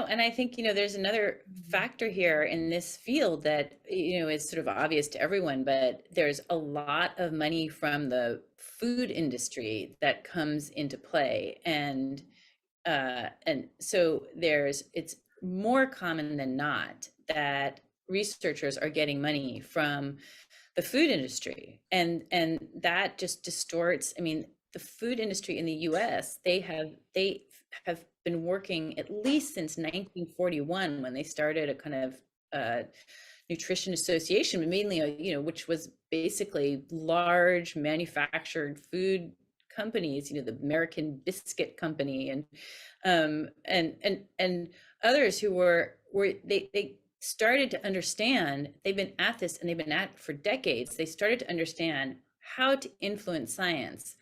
and I think, there's another factor here in this field that, is sort of obvious to everyone, but there's a lot of money from the food industry that comes into play. And so it's more common than not that researchers are getting money from the food industry, and that just distorts. I mean, the food industry in the US, they have been working at least since 1941, when they started a kind of nutrition association, but mainly which was basically large manufactured food companies, the American Biscuit Company, and others who they started to understand. They've been at this, and they've been at it for decades. They started to understand how to influence science.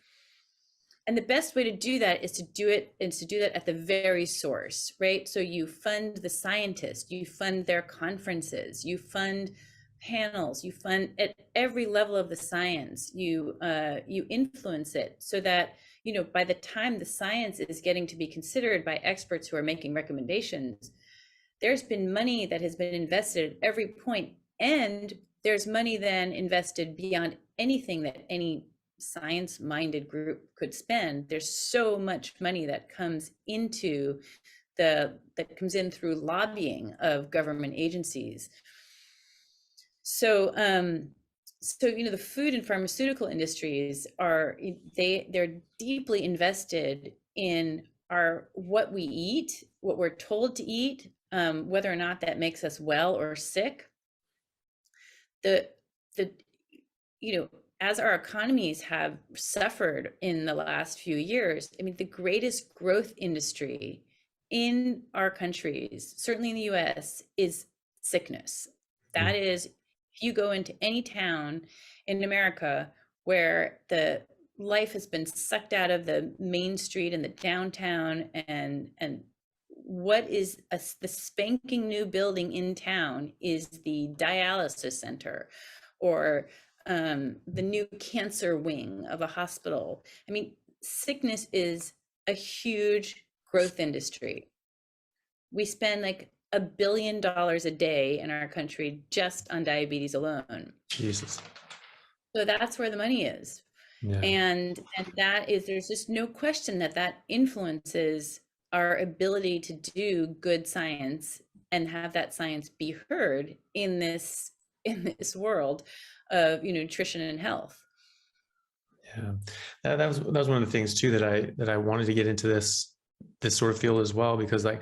And the best way to do that is to do it at the very source, right? So you fund the scientists, you fund their conferences, you fund panels, you fund at every level of the science. You influence it so that, by the time the science is getting to be considered by experts who are making recommendations, there's been money that has been invested at every point, and there's money then invested beyond anything that any science-minded group could spend. There's so much money that comes in through lobbying of government agencies. So the food and pharmaceutical industries they're deeply invested in what we eat, what we're told to eat, whether or not that makes us well or sick. As our economies have suffered in the last few years, I mean, the greatest growth industry in our countries, certainly in the US, is sickness. That is, if you go into any town in America where the life has been sucked out of the main street and the downtown, and what is the spanking new building in town is the dialysis center, or the new cancer wing of a hospital. I mean, sickness is a huge growth industry. We spend like $1 billion a day in our country just on diabetes alone. Jesus. So that's where the money is. Yeah. And there's just no question that influences our ability to do good science and have that science be heard in this world of nutrition and health. Yeah, that was one of the things too that I wanted to get into this sort of field as well, because I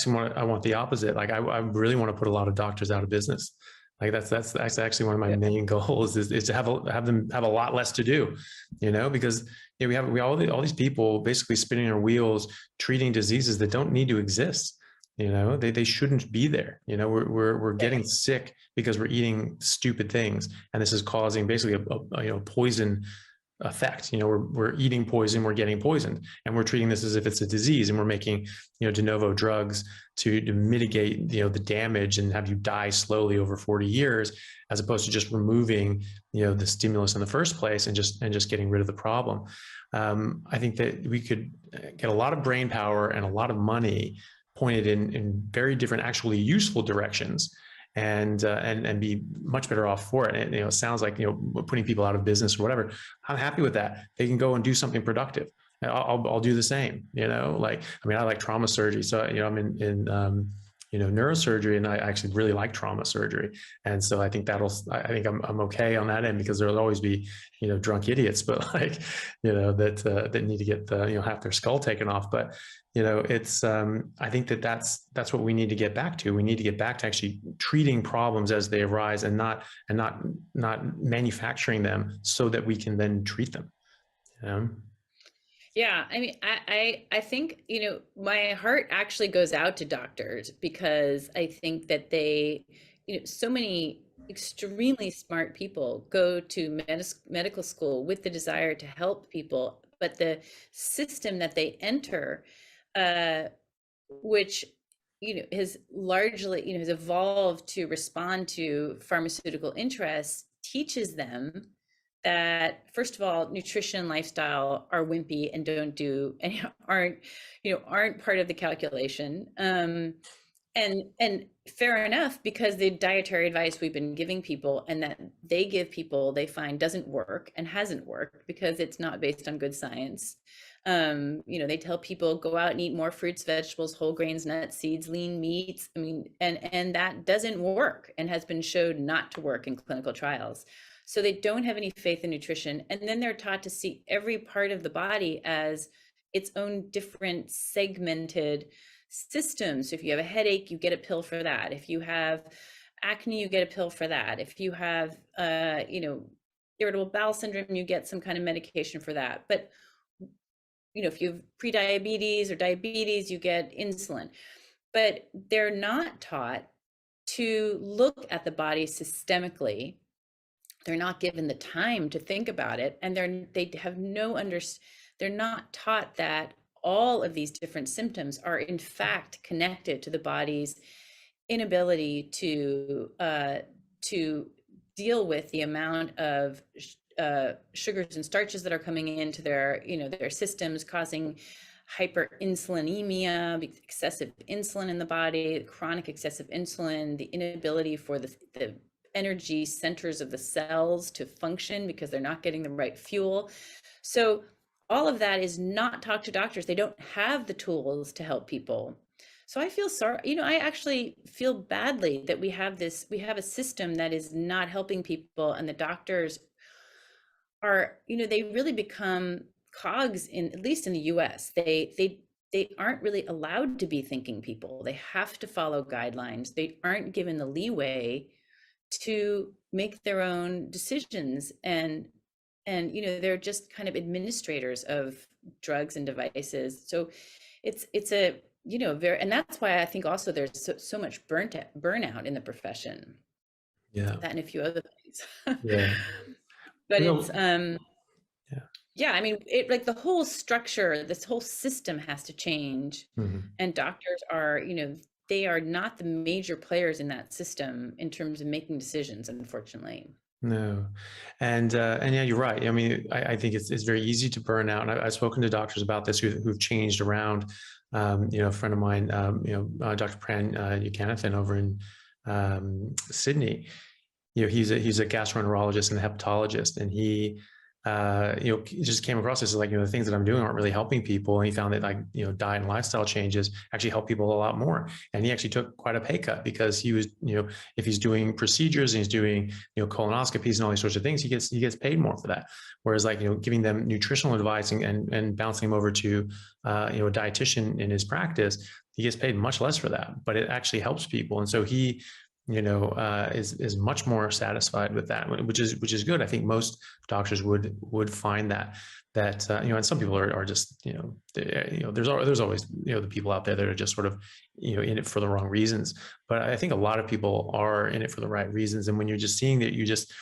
want the opposite. Like I really want to put a lot of doctors out of business. Like that's actually one of my main goals is to have them have a lot less to do, because we have all these people basically spinning their wheels, treating diseases that don't need to exist. They shouldn't be there. We're getting sick because we're eating stupid things, and this is causing basically a poison effect. We're eating poison, we're getting poisoned, and we're treating this as if it's a disease, and we're making de novo drugs to mitigate the damage and have you die slowly over 40 years, as opposed to just removing the stimulus in the first place and just getting rid of the problem. I think that we could get a lot of brain power and a lot of money pointed in very different, actually useful directions, and be much better off for it. And, it sounds like, putting people out of business or whatever. I'm happy with that. They can go and do something productive. I'll do the same, I like trauma surgery. So, I'm in neurosurgery, and I actually really like trauma surgery. And so I think I'm okay on that end, because there'll always be, drunk idiots, but that need to get half their skull taken off. But, it's, I think that's what we need to get back to. We need to get back to actually treating problems as they arise, and not manufacturing them so that we can then treat them. Yeah, I mean, I think, my heart actually goes out to doctors, because I think that they, so many extremely smart people go to medical school with the desire to help people, but the system that they enter, which, has largely, has evolved to respond to pharmaceutical interests, teaches them that, first of all, nutrition and lifestyle are wimpy and aren't part of the calculation. And fair enough, because the dietary advice we've been giving people and that they give people, they find doesn't work and hasn't worked because it's not based on good science. They tell people go out and eat more fruits, vegetables, whole grains, nuts, seeds, lean meats. I mean, and that doesn't work and has been showed not to work in clinical trials. So they don't have any faith in nutrition. And then they're taught to see every part of the body as its own different segmented systems. So if you have a headache, you get a pill for that. If you have acne, you get a pill for that. If you have, irritable bowel syndrome, you get some kind of medication for that. But, if you have prediabetes or diabetes, you get insulin. But they're not taught to look at the body systemically. They're not given the time to think about it, and they have no they're not taught that all of these different symptoms are in fact connected to the body's inability to deal with the amount of sugars and starches that are coming into their systems, causing hyperinsulinemia, excessive insulin in the body, chronic excessive insulin, the inability for the energy centers of the cells to function because they're not getting the right fuel. So all of that is not talked to doctors. They don't have the tools to help people. So I feel sorry, I actually feel badly that we have a system that is not helping people, and the doctors are, they really become cogs at least in the US. They aren't really allowed to be thinking people. They have to follow guidelines. They aren't given the leeway to make their own decisions, and they're just kind of administrators of drugs and devices. So it's a very, and that's why I think also there's so much burnout in the profession. Yeah. That and a few other things. Yeah. But No. it's Yeah. yeah, I mean, like the whole structure, this whole system has to change. And doctors are, they are not the major players in that system in terms of making decisions, unfortunately. No, and yeah, you're right. I mean, I think it's very easy to burn out. And I've spoken to doctors about this who've changed around. A friend of mine, Dr. Pran Ukanathan over in Sydney. He's a gastroenterologist and a hepatologist, and he just came across this, like, the things that I'm doing aren't really helping people. And he found that, like, diet and lifestyle changes actually help people a lot more. And he actually took quite a pay cut because he was, if he's doing procedures and he's doing, colonoscopies and all these sorts of things, he gets paid more for that. Whereas, like, giving them nutritional advice and bouncing them over to, a dietitian in his practice, he gets paid much less for that, but it actually helps people. And so he, is much more satisfied with that, which is good. I think most doctors would find that, and some people are just, there's always, the people out there that are just sort of, in it for the wrong reasons. But I think a lot of people are in it for the right reasons. And when you're just seeing that, you just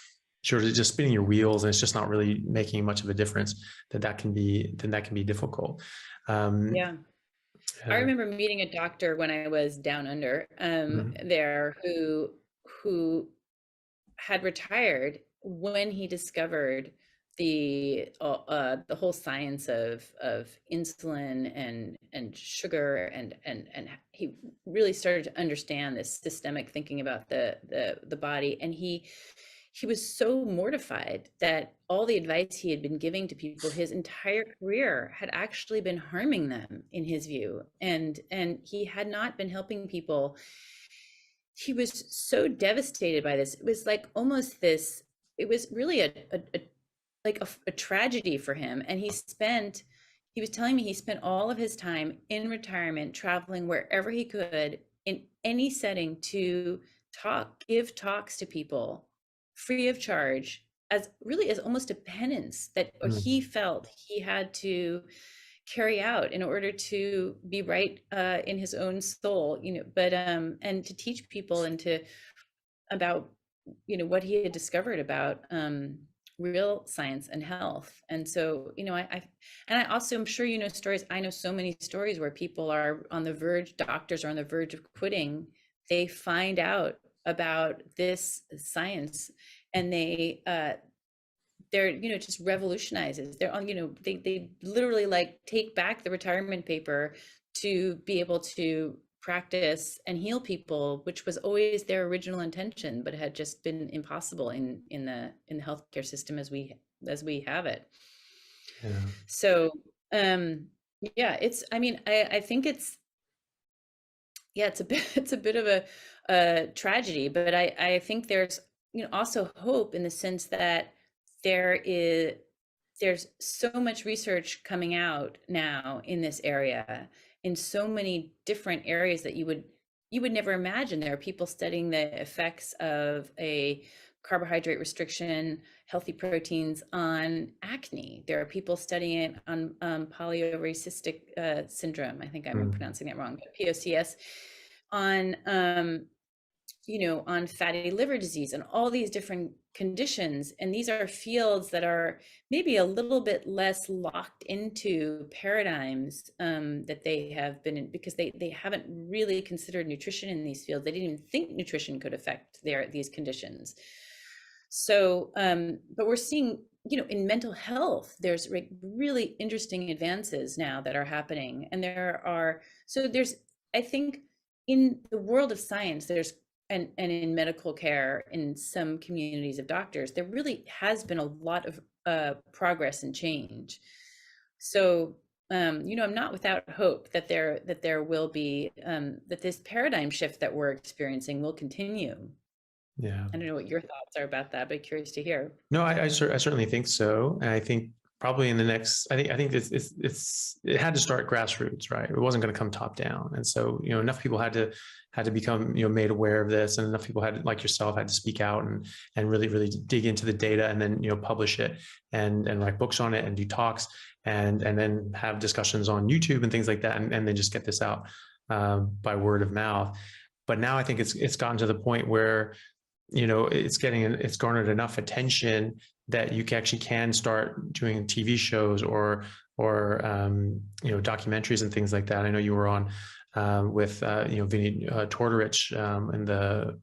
sort of just spinning your wheels and it's just not really making much of a difference, that can be difficult. Yeah. I remember meeting a doctor when I was down under there who had retired when he discovered the whole science of insulin and sugar, and he really started to understand this systemic thinking about the body. And he was so mortified that all the advice he had been giving to people his entire career had actually been harming them, in his view. And he had not been helping people. He was so devastated by this. It was like almost this, it was really a tragedy for him. And he was telling me he spent all of his time in retirement, traveling wherever he could in any setting to give talks to people free of charge, as almost a penance that he felt he had to carry out in order to be right in his own soul, but and to teach people about what he had discovered about real science and health. And so, I also, I'm sure stories. I know so many stories where people are on the verge, doctors are on the verge of quitting. They find out about this science, and they're just revolutionizes. They're on, they literally like take back the retirement paper to be able to practice and heal people, which was always their original intention, but had just been impossible in the healthcare system as we have it. Yeah. So yeah, I mean, I think it's a bit it's a bit of a tragedy, but I think there's, also hope in the sense that there's so much research coming out now in this area, in so many different areas that you would never imagine. There are people studying the effects of a carbohydrate restriction, healthy proteins on acne. There are people studying it on polycystic syndrome. I think I'm pronouncing that wrong, but POCS, on on fatty liver disease and all these different conditions. And these are fields that are maybe a little bit less locked into paradigms that they have been in, because they haven't really considered nutrition in these fields. They didn't even think nutrition could affect these conditions. So, but we're seeing, in mental health, there's really interesting advances now that are happening. And I think in the world of science, and in medical care, in some communities of doctors, there really has been a lot of progress and change. So, I'm not without hope that there will be, that this paradigm shift that we're experiencing will continue. Yeah. I don't know what your thoughts are about that, but curious to hear. No, I certainly think so. And I think probably in the next, I think it had to start grassroots, right? It wasn't going to come top down. And so, enough people had to become, made aware of this, and enough people like yourself, had to speak out and really, really dig into the data, and then, publish it and write books on it and do talks, and then have discussions on YouTube and things like that. And then just get this out by word of mouth. But now I think it's gotten to the point where, it's garnered enough attention that you actually can start doing TV shows or documentaries and things like that. I know you were on with Vinny Tortorich in the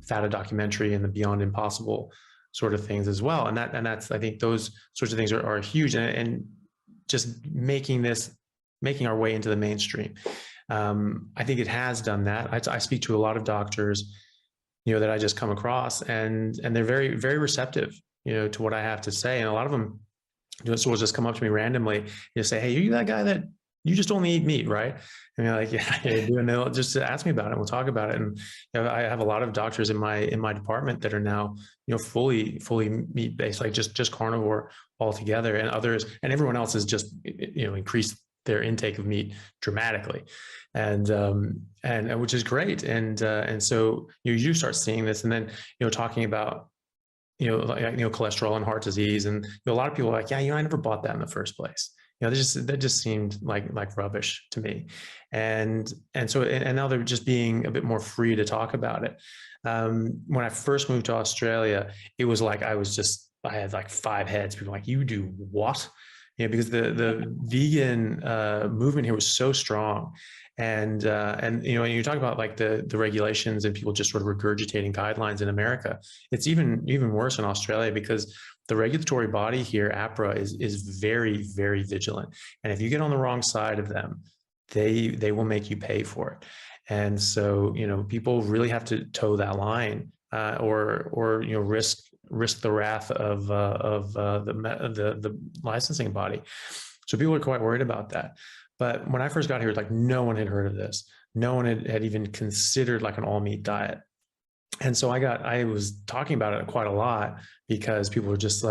FATA documentary and the Beyond Impossible sort of things as well. And that's I think those sorts of things are huge, and just making our way into the mainstream. I think it has done that. I speak to a lot of doctors that I just come across, and they're very, very receptive, to what I have to say. And a lot of them will just come up to me randomly, say, "Hey, you that guy that you just only eat meat, right?" And you're like, "Yeah, I do." And they'll just ask me about it, and we'll talk about it. And I have a lot of doctors in my department that are now, fully meat based, like just carnivore altogether, and others, and everyone else has just, increased their intake of meat dramatically, and which is great. And so you do start seeing this, and then talking about cholesterol and heart disease, and a lot of people are like, "Yeah, I never bought that in the first place." That just seemed like rubbish to me, and now they're just being a bit more free to talk about it. When I first moved to Australia, it was like I had like 5 heads. People were like, "You do what?" Because the vegan movement here was so strong, and you talk about like the regulations and people just sort of regurgitating guidelines in America. It's even worse in Australia, because the regulatory body here, APRA, is very, very vigilant, and if you get on the wrong side of them, they will make you pay for it. And so people really have to toe that line, or risk the wrath of the licensing body. So people are quite worried about that. But when I first got here, like no one had heard of this. No one had even considered like an all meat diet. And so I was talking about it quite a lot, because people were just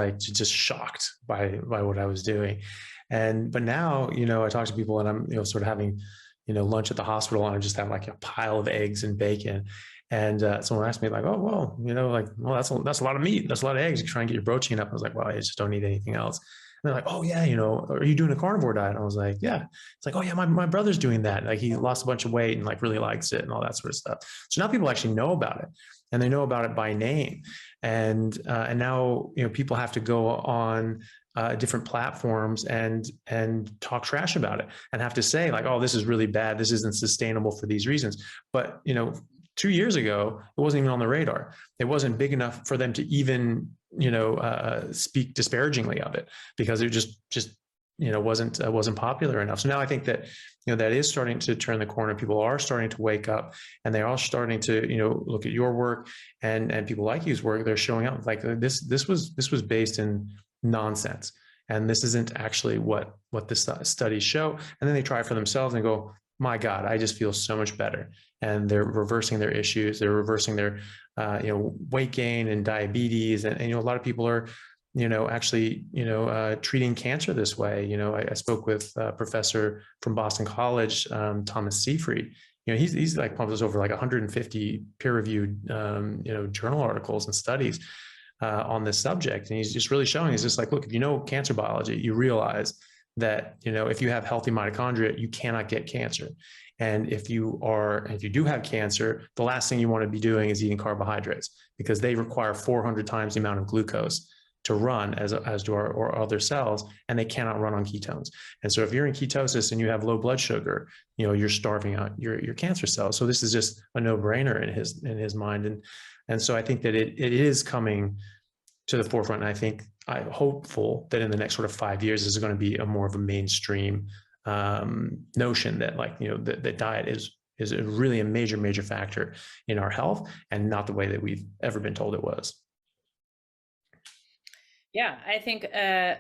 shocked by what I was doing. But now, I talk to people, and I'm, sort of having, lunch at the hospital, and I just have like a pile of eggs and bacon. And someone asked me like, "Oh, well, well, that's a lot of meat. That's a lot of eggs. You try and get your protein up." I was like, "Well, I just don't eat anything else." And they're like, "Oh yeah, are you doing a carnivore diet?" And I was like, "Yeah." It's like, "Oh yeah, my brother's doing that. Like he lost a bunch of weight and like really likes it and all that sort of stuff." So now people actually know about it, and they know about it by name. And now, people have to go on different platforms and talk trash about it, and have to say like, "Oh, this is really bad. This isn't sustainable for these reasons." But, 2 years ago, it wasn't even on the radar. It wasn't big enough for them to even, speak disparagingly of it, because it just wasn't popular enough. So now I think that, that is starting to turn the corner. People are starting to wake up, and they are starting to, look at your work and people like you's work. They're showing up like this was based in nonsense, and this isn't actually what the studies show. And then they try it for themselves and go, my God, I just feel so much better. And they're reversing their issues. They're reversing their, weight gain and diabetes. And a lot of people are, actually, treating cancer this way. I spoke with a professor from Boston College, Thomas Seyfried. He's like published over like 150 peer-reviewed, journal articles and studies on this subject. And he's just really showing, he's just like, look, if you know cancer biology, you realize that, if you have healthy mitochondria, you cannot get cancer. And if you do have cancer, the last thing you want to be doing is eating carbohydrates, because they require 400 times the amount of glucose to run as do our other cells, and they cannot run on ketones. And so if you're in ketosis and you have low blood sugar, you're starving out your cancer cells. So this is just a no-brainer in his mind. And so I think that it is coming to the forefront. And I'm hopeful that in the next sort of 5 years, this is going to be a more of a mainstream notion that, like, that diet is really a major factor in our health, and not the way that we've ever been told it was. Yeah, I think, I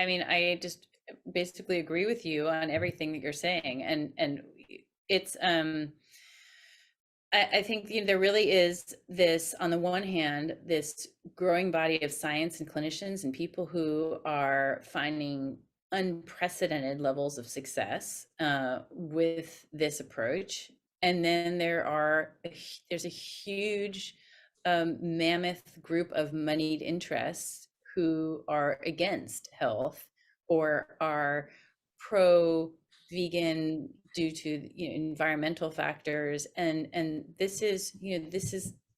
mean, I just basically agree with you on everything that you're saying. And it's, I think there really is this, on the one hand, this growing body of science and clinicians and people who are finding unprecedented levels of success with this approach. And then there's a huge mammoth group of moneyed interests who are against health or are pro-vegan due to environmental factors, and this is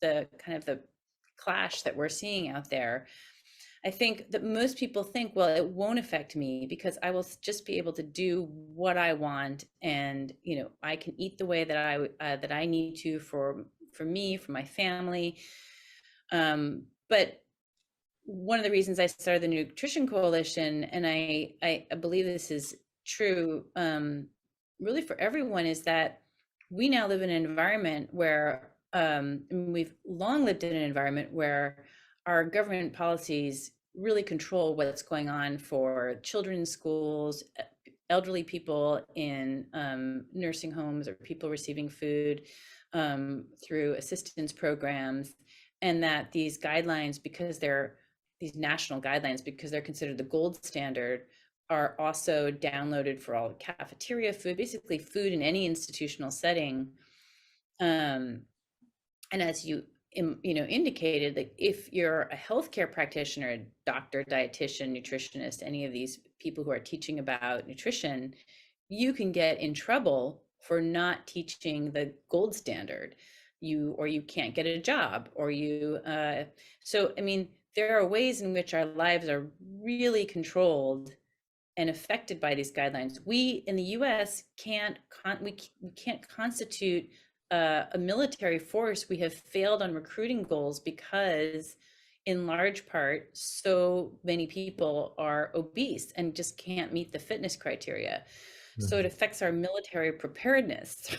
the kind of the clash that we're seeing out there. I think that most people think, well, it won't affect me because I will just be able to do what I want, and I can eat the way that I need to for me, for my family. But one of the reasons I started the Nutrition Coalition, and I believe this is true really for everyone, is that we now live in an environment where we've long lived in an environment where our government policies really control what's going on for children in schools, elderly people in nursing homes, or people receiving food through assistance programs. And that these guidelines, these national guidelines, because they're considered the gold standard, are also downloaded for all cafeteria food, basically food in any institutional setting. And as you indicated, like, if you're a healthcare practitioner, a doctor, dietitian, nutritionist, any of these people who are teaching about nutrition, you can get in trouble for not teaching the gold standard. Or you can't get a job, or so I mean, there are ways in which our lives are really controlled and affected by these guidelines. We in the US can't constitute a military force. We have failed on recruiting goals because, in large part, so many people are obese and just can't meet the fitness criteria. So it affects our military preparedness.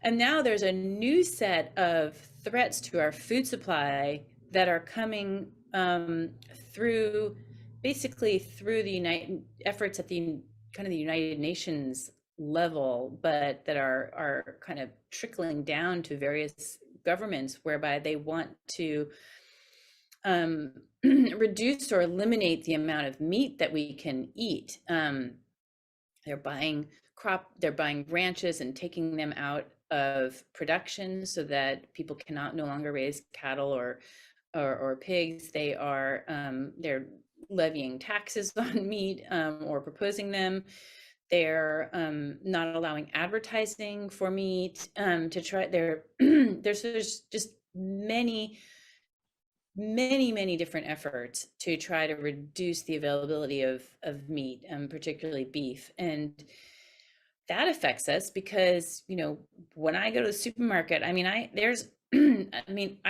And now there's a new set of threats to our food supply that are coming through the efforts at the kind of the United Nations level, but that are kind of trickling down to various governments, whereby they want to reduce or eliminate the amount of meat that we can eat. They're buying ranches and taking them out of production so that people cannot no longer raise cattle or pigs. They're levying taxes on meat or proposing them. They're not allowing advertising for meat to try. There's just many different efforts to try to reduce the availability of meat, particularly beef. And that affects us because, when I go to the supermarket, I mean, I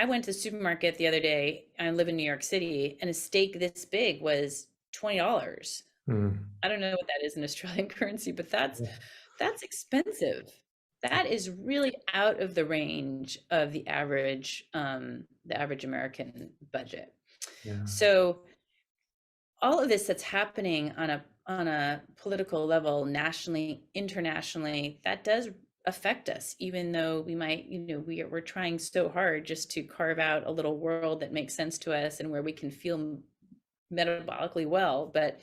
went to the supermarket the other day. I live in New York City, and a steak this big was $20. I don't know what that is in Australian currency, but Yeah. that's expensive. That is really out of the range of the average American budget. Yeah. So all of this that's happening on a political level, nationally, internationally, that does affect us, even though we might, we're trying so hard just to carve out a little world that makes sense to us and where we can feel metabolically well. But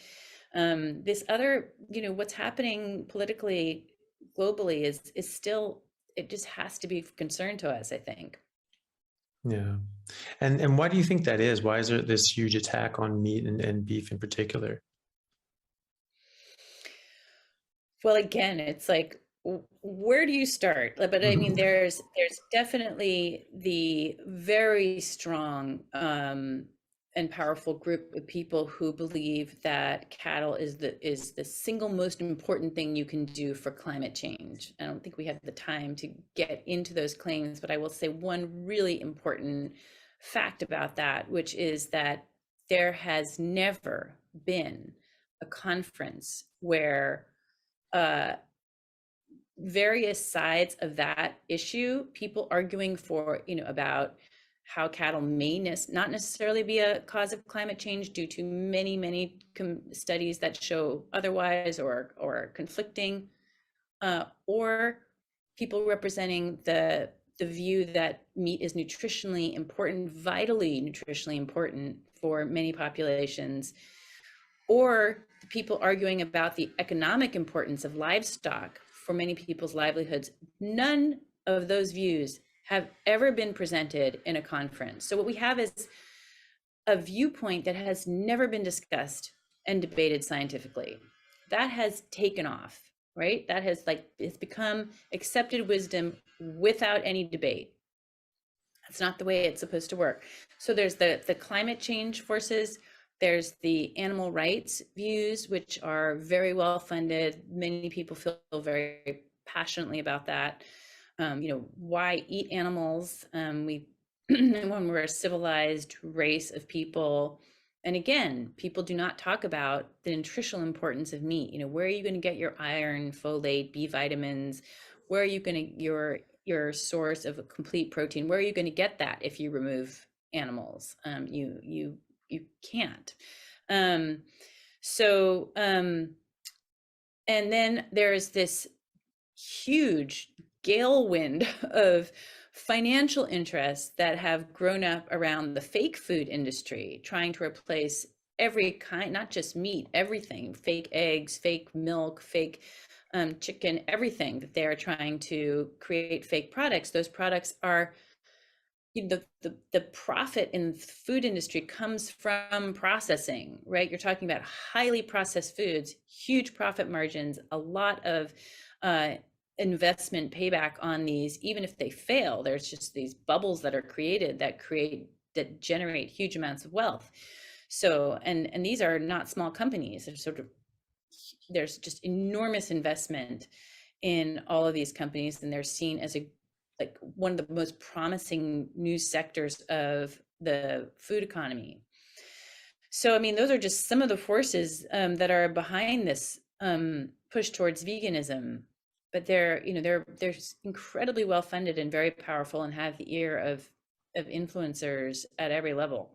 this other, what's happening politically, globally is still, it just has to be of concern to us, I think. Yeah. And why do you think that is? Why is there this huge attack on meat and beef in particular? Well, again, it's like, where do you start? But I mean, Mhm. there's definitely the very strong and powerful group of people who believe that cattle is the single most important thing you can do for climate change. I don't think we have the time to get into those claims, but I will say one really important fact about that, which is that there has never been a conference where uh, various sides of that issue, people arguing for, about how cattle may not necessarily be a cause of climate change due to many, many studies that show otherwise, or conflicting, or people representing the view that meat is nutritionally important, vitally nutritionally important for many populations, or the people arguing about the economic importance of livestock for many people's livelihoods. None of those views have ever been presented in a conference. So what we have is a viewpoint that has never been discussed and debated scientifically. That has taken off, right? That has, like, it's become accepted wisdom without any debate. That's not the way it's supposed to work. So there's the climate change forces, there's the animal rights views, which are very well funded. Many people feel very passionately about that. Why eat animals? When we're a civilized race of people. And again, people do not talk about the nutritional importance of meat. Where are you going to get your iron, folate, B vitamins? Where are you going to your source of a complete protein? Where are you going to get that if you remove animals? You can't. Um, so and then there's this huge gale wind of financial interests that have grown up around the fake food industry, trying to replace every kind, not just meat, everything, fake eggs, fake milk, fake chicken, everything, that they're trying to create fake products. Those products are, the profit in the food industry comes from processing, right? You're talking about highly processed foods, huge profit margins, a lot of investment payback on these. Even if they fail, there's just these bubbles that are created that generate huge amounts of wealth. So, and these are not small companies. There's just enormous investment in all of these companies, and they're seen as like one of the most promising new sectors of the food economy. So, I mean, those are just some of the forces that are behind this push towards veganism. But they're incredibly well funded and very powerful, and have the ear of influencers at every level,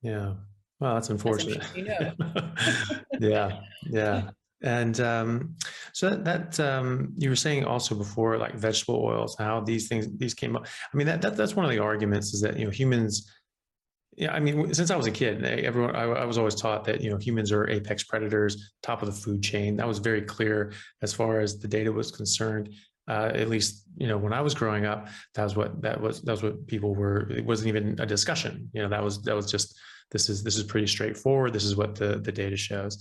Yeah. Well, that's as I'm sure unfortunate. you know. Yeah. Yeah. And so you were saying also before, like vegetable oils, how these came up. I mean, that's one of the arguments, is that, humans, yeah, I mean, since I was a kid, I was always taught that, humans are apex predators, top of the food chain. That was very clear as far as the data was concerned. At least, when I was growing up, that was what people were. It wasn't even a discussion. That was just, this is pretty straightforward. This is what the data shows.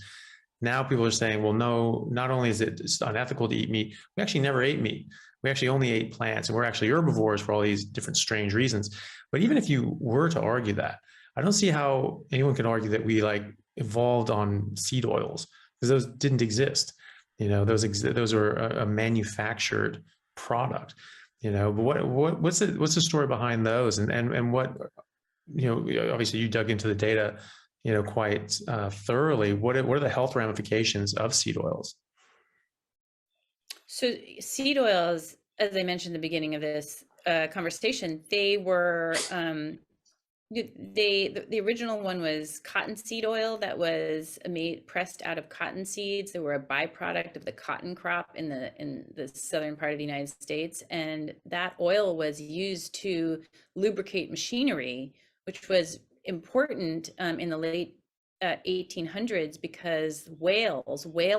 Now people are saying, well, no, not only is it unethical to eat meat, we actually never ate meat. We actually only ate plants, and we're actually herbivores for all these different strange reasons. But even if you were to argue that, I don't see how anyone can argue that we like evolved on seed oils, because those didn't exist. Those are a manufactured product. But what's the story behind those, and what, obviously you dug into the data, quite thoroughly. What are the health ramifications of seed oils? So seed oils, as I mentioned in the beginning of this conversation, they were the original one was cottonseed oil that was made pressed out of cotton seeds. They were a byproduct of the cotton crop in the southern part of the United States, and that oil was used to lubricate machinery, which was important in the late 1800s, because whale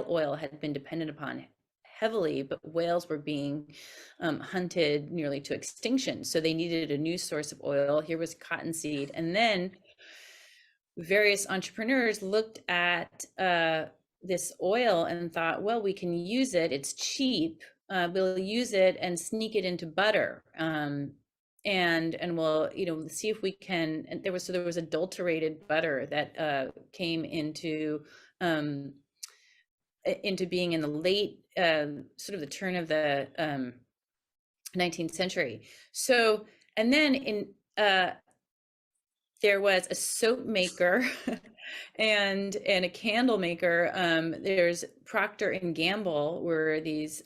oil had been dependent upon heavily, but whales were being hunted nearly to extinction. So they needed a new source of oil. Here was cottonseed. And then various entrepreneurs looked at this oil and thought, well, we can use it. It's cheap. We'll use it and sneak it into butter. And we'll see if we can. And there was adulterated butter that came into being in the late sort of the turn of the 19th century. So, and then there was a soap maker and a candle maker. There's Procter and Gamble, were these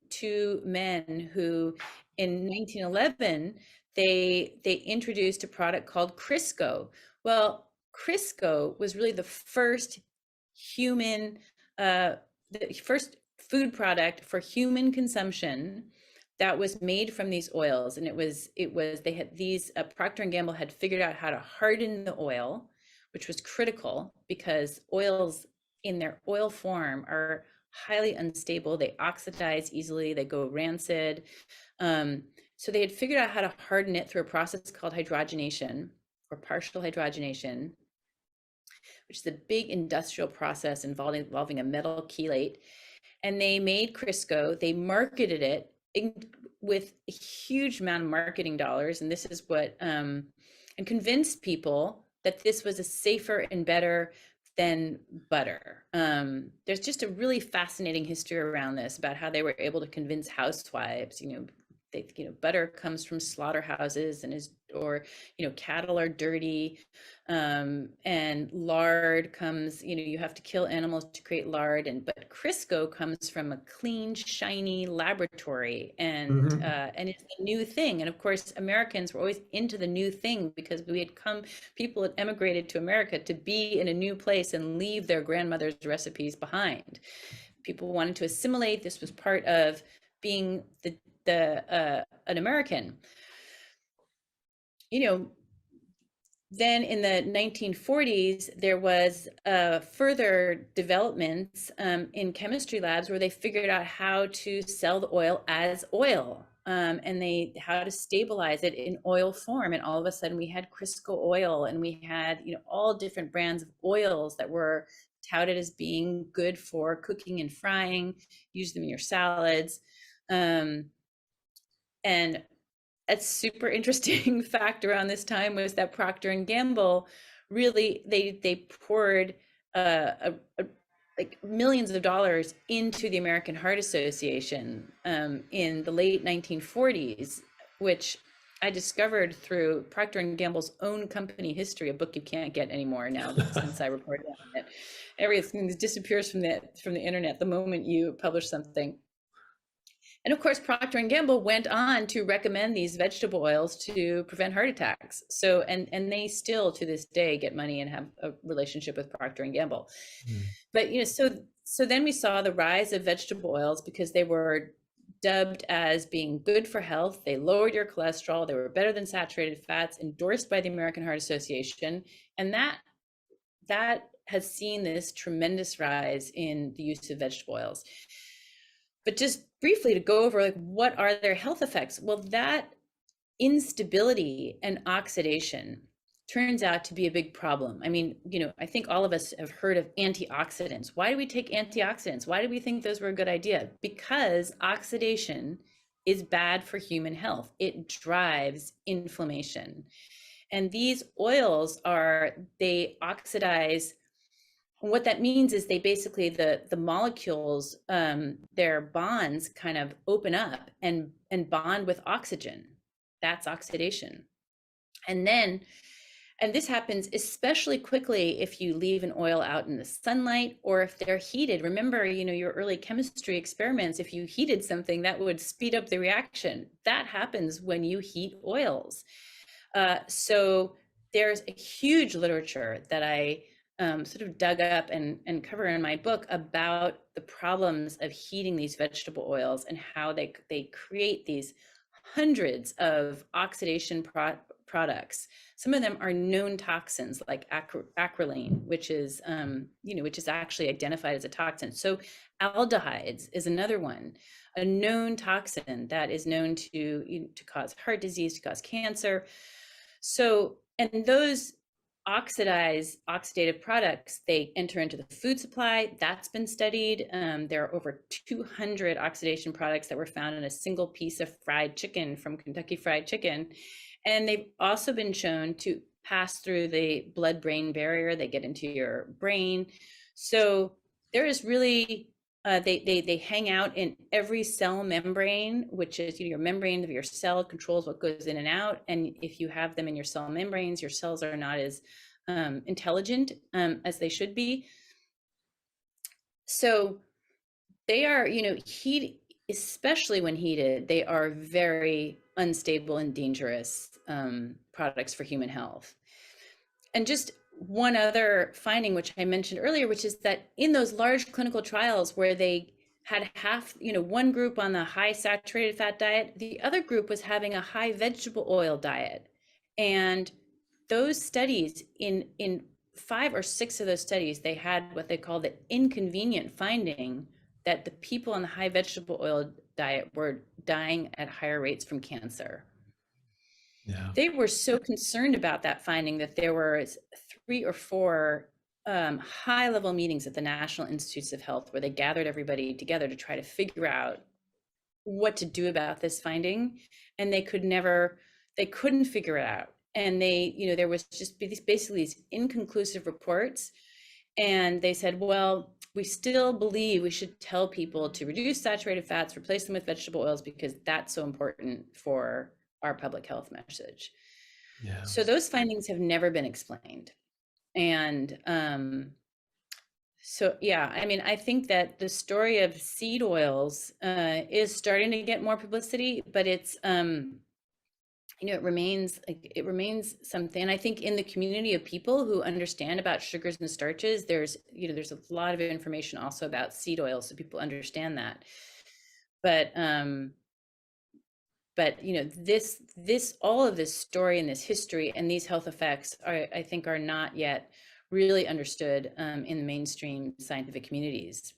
two men who in 1911 they introduced a product called Crisco. Well, Crisco was really the first human the first food product for human consumption that was made from these oils. And they had these Procter and Gamble had figured out how to harden the oil, which was critical because oils in their oil form are highly unstable. They oxidize easily, they go rancid. So they had figured out how to harden it through a process called hydrogenation, partial hydrogenation, which is a big industrial process involving a metal chelate. And they made Crisco. They marketed it with a huge amount of marketing dollars. And this is what, and convinced people that this was a safer and better than butter. There's just a really fascinating history around this, about how they were able to convince housewives, butter comes from slaughterhouses or cattle are dirty, and lard comes, you have to kill animals to create lard, but Crisco comes from a clean, shiny laboratory, and it's a new thing. And of course, Americans were always into the new thing because people had emigrated to America to be in a new place and leave their grandmother's recipes behind. People wanted to assimilate. This was part of being an American. Then in the 1940s, there was further developments in chemistry labs where they figured out how to sell the oil as oil, and how to stabilize it in oil form. And all of a sudden we had Crisco oil, and we had all different brands of oils that were touted as being good for cooking and frying. Use them in your salads. And a super interesting fact around this time was that Procter and Gamble really they poured like millions of dollars into the American Heart Association in the late 1940s, which I discovered through Procter and Gamble's own company history, a book you can't get anymore now since I reported on it. Everything disappears from the internet the moment you publish something. And of course, Procter and Gamble went on to recommend these vegetable oils to prevent heart attacks. So, and they still to this day get money and have a relationship with Procter and Gamble. But so then we saw the rise of vegetable oils because they were dubbed as being good for health. They lowered your cholesterol. They were better than saturated fats, endorsed by the American Heart Association, and that has seen this tremendous rise in the use of vegetable oils. But just briefly to go over, like, what are their health effects? Well, that instability and oxidation turns out to be a big problem. I mean, I think all of us have heard of antioxidants. Why do we take antioxidants? Why do we think those were a good idea? Because oxidation is bad for human health. It drives inflammation. And these oils they oxidize. What that means is they basically, the molecules, their bonds kind of open up and bond with oxygen. That's oxidation. And then And this happens especially quickly if you leave an oil out in the sunlight or if they're heated. Remember, your early chemistry experiments, if you heated something, that would speed up the reaction. That happens when you heat oils. So there's a huge literature that I sort of dug up and cover in my book about the problems of heating these vegetable oils and how they create these hundreds of oxidation products. Some of them are known toxins like acrolein, which is actually identified as a toxin. So aldehydes is another one, a known toxin that is known to cause heart disease, to cause cancer. So, and those oxidative products, they enter into the food supply. That's been studied. There are over 200 oxidation products that were found in a single piece of fried chicken from Kentucky Fried Chicken. And they've also been shown to pass through the blood-brain barrier. They get into your brain. So there is really, they hang out in every cell membrane, which is your membrane of your cell controls what goes in and out. And if you have them in your cell membranes, your cells are not as intelligent as they should be. So they are, heat, especially when heated, they are very unstable and dangerous products for human health. And just one other finding, which I mentioned earlier, which is that in those large clinical trials where they had one group on the high saturated fat diet, the other group was having a high vegetable oil diet. And those studies, in 5 or 6 of those studies, they had what they call the inconvenient finding that the people on the high vegetable oil diet were dying at higher rates from cancer. Yeah. They were so concerned about that finding that there were 3 or 4 high-level meetings at the National Institutes of Health where they gathered everybody together to try to figure out what to do about this finding, and they couldn't figure it out. And there was just basically these inconclusive reports, and they said, well, we still believe we should tell people to reduce saturated fats, replace them with vegetable oils, because that's so important for our public health message. Yeah. So those findings have never been explained. And so, yeah, I mean, I think that the story of seed oils is starting to get more publicity, but it's, it remains something. And I think in the community of people who understand about sugars and starches, there's a lot of information also about seed oils, so people understand that. But all of this story and this history and these health effects I think are not yet really understood in the mainstream scientific communities.